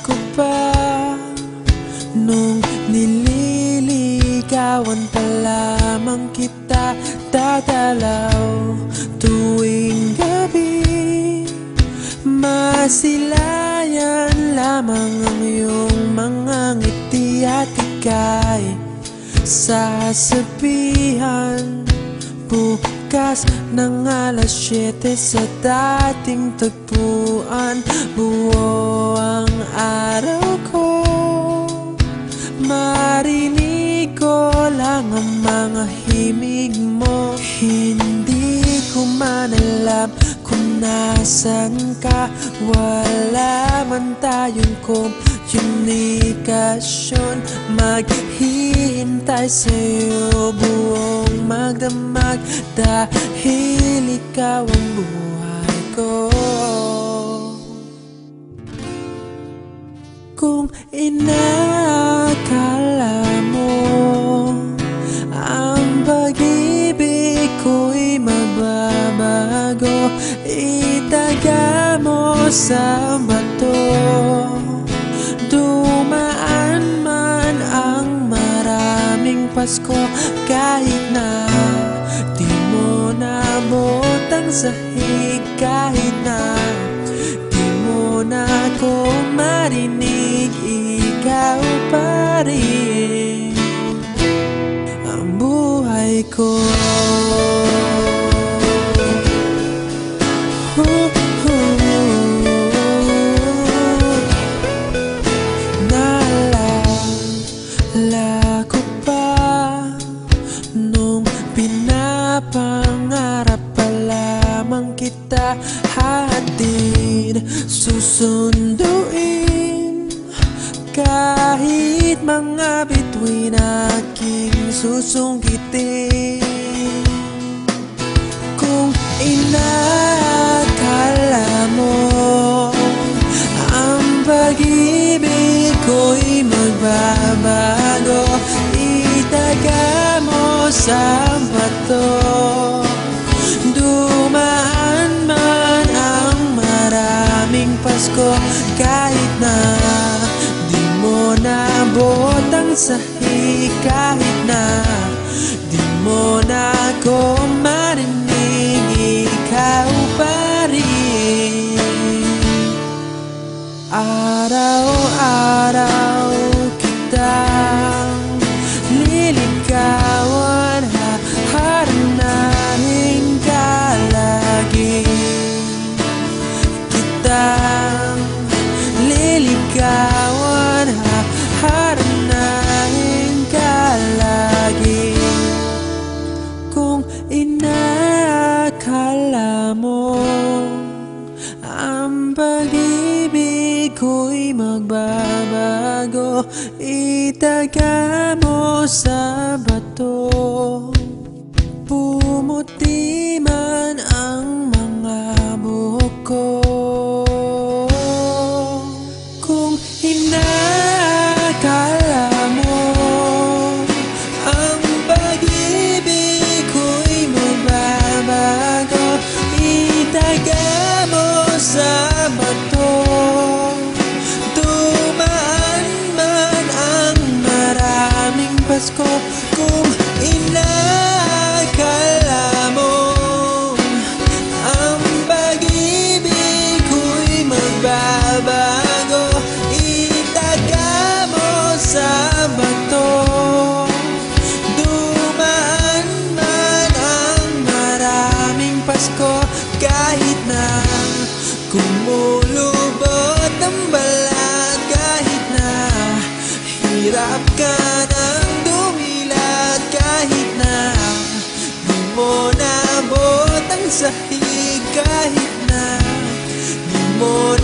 ko pa nung nililigawan pa lamang kita dadalaw tuwing gabi. Masilayan lamang ang iyong mga ngiti at ika'y sasabihan bukas ng alas 7 sa dating tagpuan. Buo ang araw ko, marinig ko lang ang mga himig mo. Hindi ko man alam kung nasan ka, wala man tayong komunikasyon. Maghihintay sa'yo buong magdamag dahil ikaw ang buhay ko. Kung inakala mo ang pag-ibig ko'y mababago, itaga mo sa bato. Dumaan man ang maraming Pasko, kahit na di mo nabot ang sahig, kahit na di mo na ako marinig, ikaw pa rin ang buhay ko. Naalala ko pa nung pinapangarap pa lamang kita hatid, susunduin kahit mga bituin aking susungkitin. Kung inakala mo ang pag-ibig ko'y magbabago, itaga mo sa bato. Dumaan man ang maraming Pasko, kahit na di mo nabot ang sahig, kahit na di mo na ako marinig, ikaw pa rin. Araw-araw kitang liligawan, haharanahin ka lagi. Kitang liligawan, haharanahin ka lagi. Kung inakala mo ang pag-ibig ko'y magbabago, itaga mo sa bato. Pumuti man ang mga buhok ko. Kung inakala mo ang pag-ibig ko'y magbabago, itaga mo sa bato. Dumaan man ang maraming Pasko, kung inakala mo ang pag-ibig ko'y magbabago, itaga mo sa bato. Dumaan man ang maraming Pasko, kahit na kumulubot ang balat, kahit na hirap ka ng dumilat, kahit na di mo nabot ang sahig, kahit na di mo